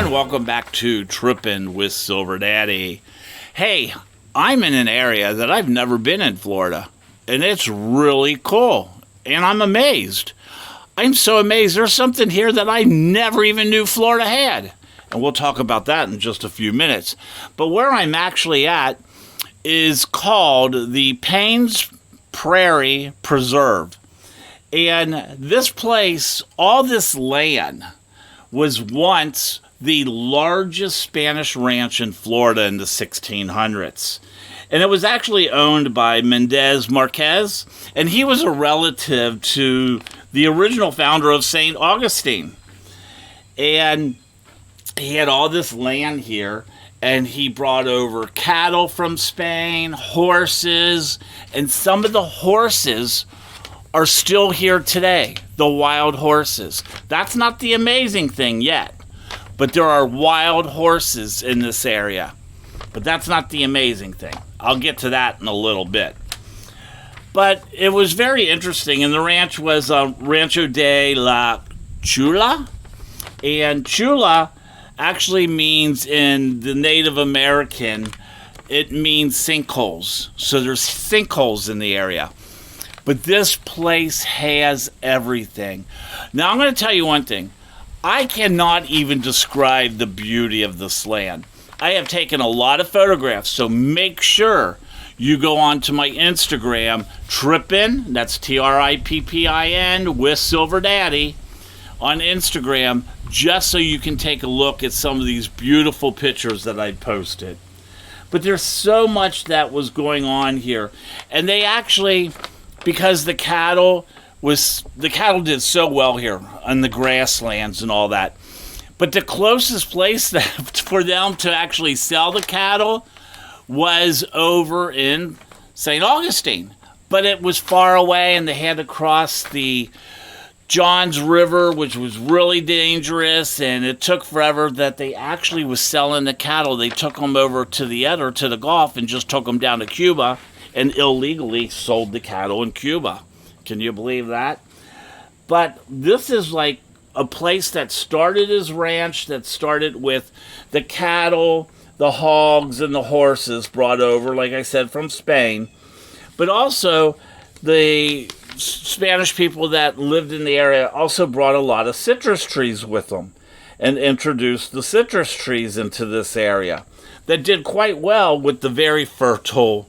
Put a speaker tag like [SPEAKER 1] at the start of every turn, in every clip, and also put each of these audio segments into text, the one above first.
[SPEAKER 1] and welcome back to Trippin with Silver Daddy. Hey, I'm in an area that I've never been in Florida, and it's really cool, and I'm amazed. I'm so amazed there's something here that I never even knew Florida had, and we'll talk about that in just a few minutes. But where I'm actually at is called the Paynes Prairie Preserve, and this place, all this land, was once the largest Spanish ranch in Florida in the 1600s. And it was actually owned by Mendez Marquez, and he was a relative to the original founder of St. Augustine. And he had all this land here, and he brought over cattle from Spain, horses, and some of the horses are still here today, the wild horses. That's not the amazing thing yet, but there are wild horses in this area. But that's not the amazing thing. I'll get to that in a little bit. But it was very interesting, and the ranch was Rancho de la Chula. And Chula actually means, in the Native American, it means sinkholes. So there's sinkholes in the area. But this place has everything. Now, I'm going to tell you one thing. I cannot even describe the beauty of this land. I have taken a lot of photographs, so make sure you go onto my Instagram, Trippin, that's Trippin, with Silver Daddy, on Instagram, just so you can take a look at some of these beautiful pictures that I posted. But there's so much that was going on here. And they actually, because the cattle did so well here on the grasslands and all that. But the closest place for them to actually sell the cattle was over in St. Augustine. But it was far away, and they had to cross the Johns River, which was really dangerous, and it took forever. That they actually was selling the cattle. They took them over to the Gulf, and just took them down to Cuba, and illegally sold the cattle in Cuba. Can you believe that? But this is like a place that started as ranch, that started with the cattle, the hogs, and the horses brought over, like I said, from Spain. But also, the Spanish people that lived in the area also brought a lot of citrus trees with them and introduced the citrus trees into this area that did quite well with the very fertile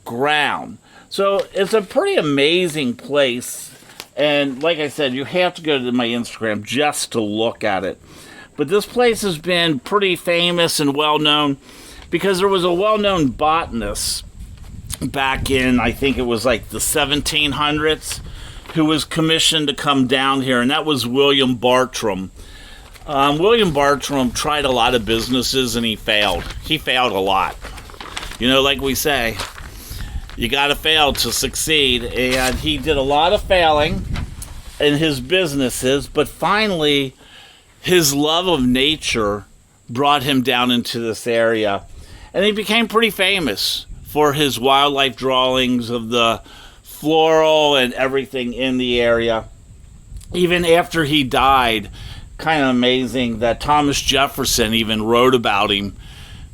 [SPEAKER 1] ground. So it's a pretty amazing place. And like I said, you have to go to my Instagram just to look at it. But this place has been pretty famous and well-known because there was a well-known botanist back in, I think it was like the 1700s, who was commissioned to come down here, and that was William Bartram. William Bartram tried a lot of businesses, and he failed. He failed a lot. You know, like we say, you got to fail to succeed, and he did a lot of failing in his businesses, but finally his love of nature brought him down into this area, and he became pretty famous for his wildlife drawings of the floral and everything in the area. Even after he died, kind of amazing that Thomas Jefferson even wrote about him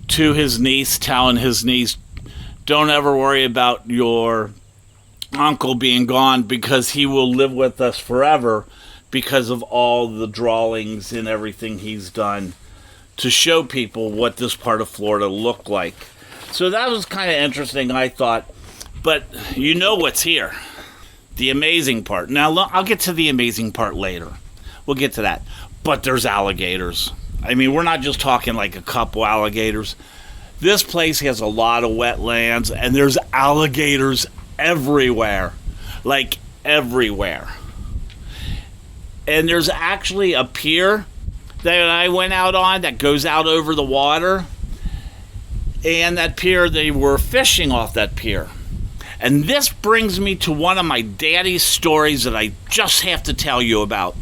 [SPEAKER 1] to his niece, telling his niece, don't ever worry about your uncle being gone because he will live with us forever because of all the drawings and everything he's done to show people what this part of Florida looked like. So that was kind of interesting, I thought. But you know what's here. The amazing part. Now, I'll get to the amazing part later. We'll get to that. But there's alligators. I mean, we're not just talking like a couple alligators. This place has a lot of wetlands, and there's alligators everywhere. Like, everywhere. And there's actually a pier that I went out on that goes out over the water. And that pier, they were fishing off that pier. And this brings me to one of my daddy's stories that I just have to tell you about.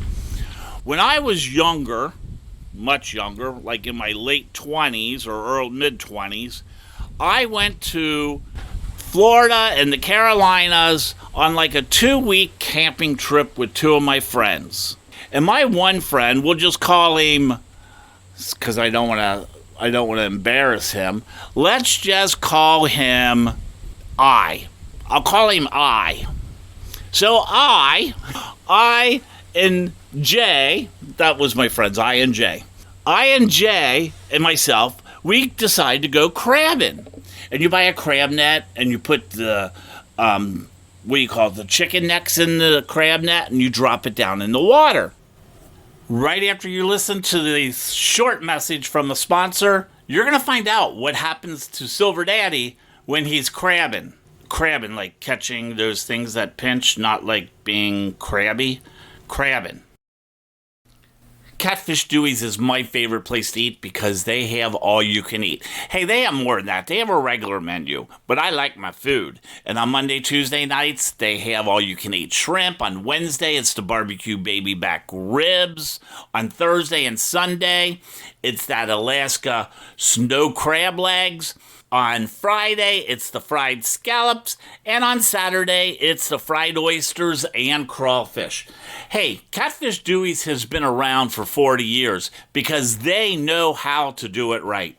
[SPEAKER 1] When I was younger, much younger, like in my late 20s or early mid-20s, I went to Florida and the Carolinas on like a 2-week camping trip with two of my friends. And my one friend, we'll just call him because I don't want to embarrass him. Let's just call him I. I'll call him I. So I and Jay, that was my friends, I and Jay. I and Jay and myself, we decide to go crabbing. And you buy a crab net and you put the, the chicken necks in the crab net and you drop it down in the water. Right after you listen to the short message from the sponsor, you're going to find out what happens to Silver Daddy when he's crabbing. Crabbing, like catching those things that pinch, not like being crabby. Crabbing. Catfish Dewey's is my favorite place to eat because they have all you can eat. Hey, they have more than that. They have a regular menu, but I like my food. And on Monday, Tuesday nights, they have all you can eat shrimp. On Wednesday, it's the barbecue baby back ribs. On Thursday and Sunday, it's that Alaska snow crab legs. On Friday, it's the fried scallops, and on Saturday, it's the fried oysters and crawfish. Hey, Catfish Dewey's has been around for 40 years because they know how to do it right.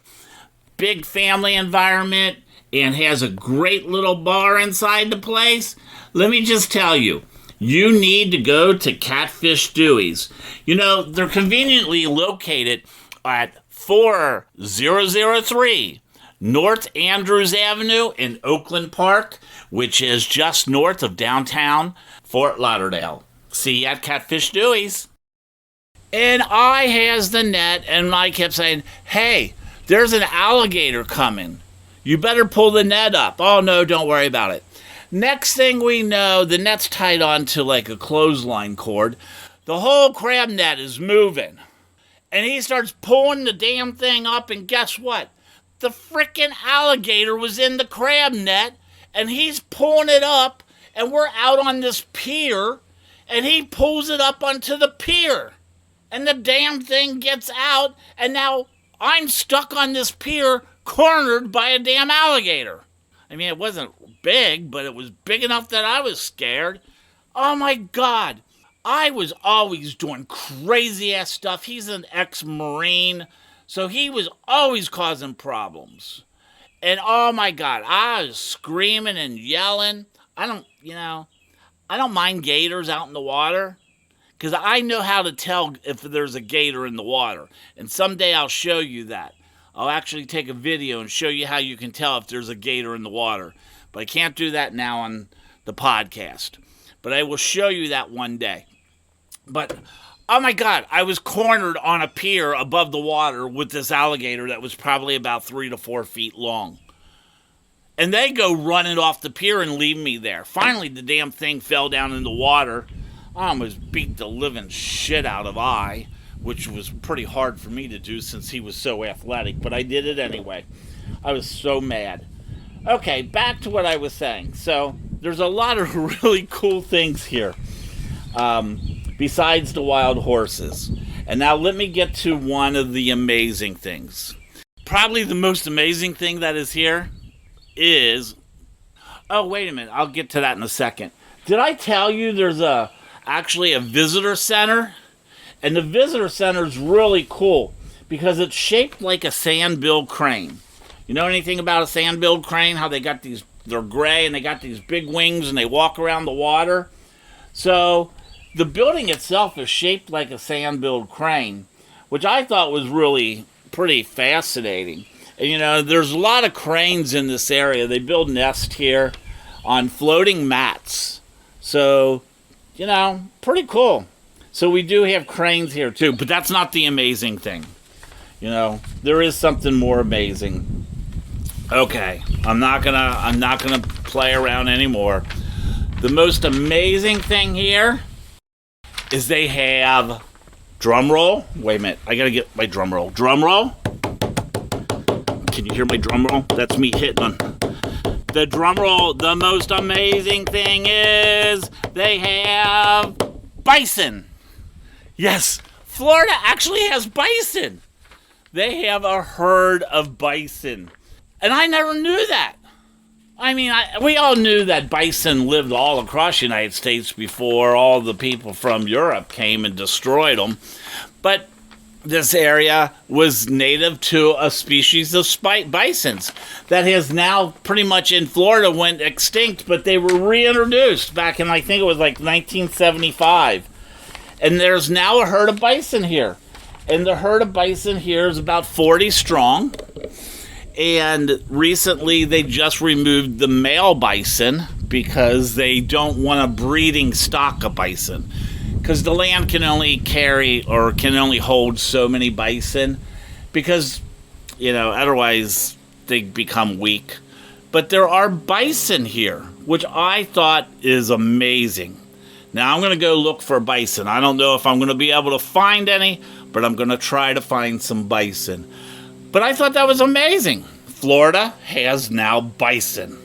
[SPEAKER 1] Big family environment and has a great little bar inside the place. Let me just tell you, you need to go to Catfish Dewey's. You know, they're conveniently located at 4003 North Andrews Avenue in Oakland Park, which is just north of downtown Fort Lauderdale. See you at Catfish Dewey's. And I has the net, and I kept saying, hey, there's an alligator coming. You better pull the net up. Oh, no, don't worry about it. Next thing we know, the net's tied onto like a clothesline cord. The whole crab net is moving. And he starts pulling the damn thing up, and guess what? The frickin' alligator was in the crab net, and he's pulling it up, and we're out on this pier, and he pulls it up onto the pier. And the damn thing gets out, and now I'm stuck on this pier, cornered by a damn alligator. I mean, it wasn't big, but it was big enough that I was scared. Oh my God. I was always doing crazy-ass stuff. He's an ex-Marine. So he was always causing problems. And oh my God, I was screaming and yelling. I don't mind gators out in the water because I know how to tell if there's a gator in the water. And someday I'll show you that. I'll actually take a video and show you how you can tell if there's a gator in the water. But I can't do that now on the podcast. But I will show you that one day. But oh my God, I was cornered on a pier above the water with this alligator that was probably about 3 to 4 feet long. And they go running off the pier and leave me there. Finally, the damn thing fell down in the water. I almost beat the living shit out of I, which was pretty hard for me to do since he was so athletic, but I did it anyway. I was so mad. Okay, back to what I was saying. So, there's a lot of really cool things here. Besides the wild horses. And now let me get to one of the amazing things. Probably the most amazing thing that is here is... Oh, wait a minute. I'll get to that in a second. Did I tell you there's actually a visitor center? And the visitor center is really cool because it's shaped like a sand-billed crane. You know anything about a sand-billed crane? How they got these... They're gray and they got these big wings and they walk around the water. So... the building itself is shaped like a sand-billed crane, which I thought was really pretty fascinating. And, you know, there's a lot of cranes in this area. They build nests here on floating mats. So, you know, pretty cool. So we do have cranes here, too. But that's not the amazing thing. You know, there is something more amazing. Okay, I'm not gonna play around anymore. The most amazing thing here is they have, drum roll. Wait a minute, I gotta get my drum roll. Drum roll. Can you hear my drum roll? That's me hitting on the drum roll. The most amazing thing is they have bison. Yes, Florida actually has bison. They have a herd of bison. And I never knew that. I mean, we all knew that bison lived all across the United States before all the people from Europe came and destroyed them. But this area was native to a species of bisons that has now pretty much in Florida went extinct, but they were reintroduced back in, I think it was like 1975. And there's now a herd of bison here. And the herd of bison here is about 40 strong. And recently they just removed the male bison because they don't want a breeding stock of bison. Because the land can only carry or can only hold so many bison because, otherwise they become weak. But there are bison here, which I thought is amazing. Now I'm going to go look for bison. I don't know if I'm going to be able to find any, but I'm going to try to find some bison. But I thought that was amazing. Florida has now bison.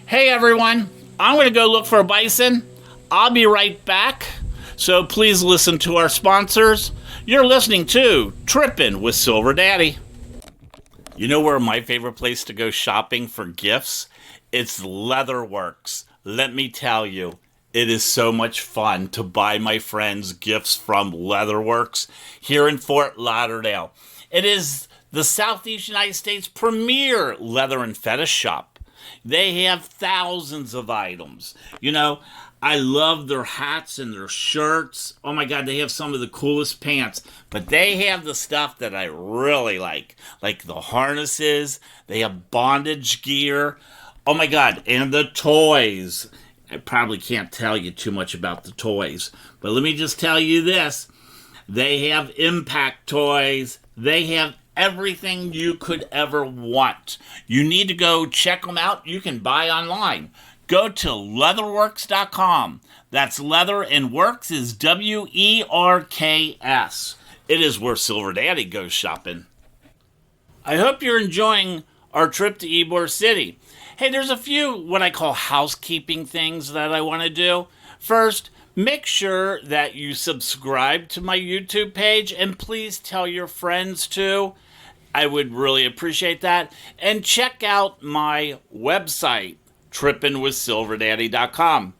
[SPEAKER 1] Hey everyone, I'm going to go look for a bison. I'll be right back. So please listen to our sponsors. You're listening to Trippin' with Silver Daddy. You know where my favorite place to go shopping for gifts? It's Leatherworks. Let me tell you, it is so much fun to buy my friends gifts from Leatherworks here in Fort Lauderdale. It is the Southeast United States' premier leather and fetish shop. They have thousands of items. I love their hats and their shirts. Oh my God, they have some of the coolest pants. But they have the stuff that I really like the harnesses. They have bondage gear. Oh my God, and the toys. I probably can't tell you too much about the toys. But let me just tell you this. They have impact toys. They have everything you could ever want. You need to go check them out. You can buy online. Go to leatherworks.com. That's leather and works is WERKS. It is where Silver Daddy goes shopping. I hope you're enjoying our trip to Ybor City. Hey, there's a few what I call housekeeping things that I want to do. First, make sure that you subscribe to my YouTube page and please tell your friends too. I would really appreciate that. And check out my website, trippinwithsilverdaddy.com.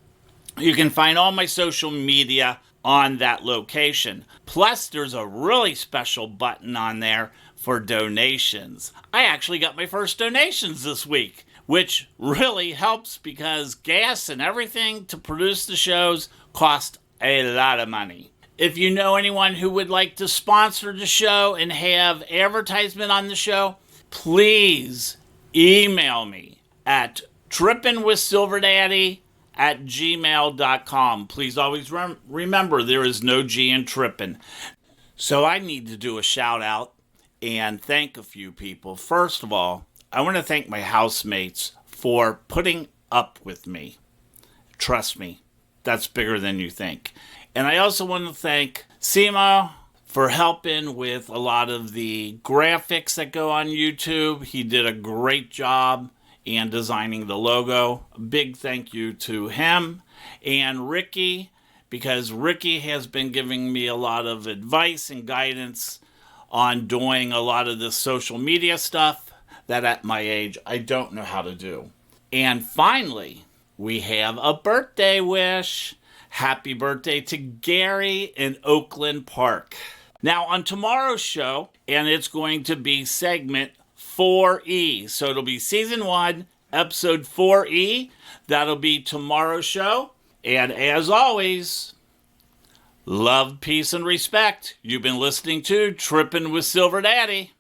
[SPEAKER 1] You can find all my social media on that location. Plus, there's a really special button on there for donations. I actually got my first donations this week, which really helps because gas and everything to produce the shows cost a lot of money. If you know anyone who would like to sponsor the show and have advertisement on the show, please email me at trippinwithsilverdaddy@gmail.com. Please always remember there is no G in trippin'. So I need to do a shout out and thank a few people. First of all, I want to thank my housemates for putting up with me. Trust me, that's bigger than you think. And I also want to thank Simo for helping with a lot of the graphics that go on YouTube. He did a great job in designing the logo. A big thank you to him and Ricky, because Ricky has been giving me a lot of advice and guidance on doing a lot of the social media stuff that at my age I don't know how to do. And finally, we have a birthday wish. Happy birthday to Gary in Oakland Park. Now, on tomorrow's show, and it's going to be segment 4E. So it'll be season 1, episode 4E. That'll be tomorrow's show. And as always, love, peace, and respect. You've been listening to Trippin' with Silver Daddy.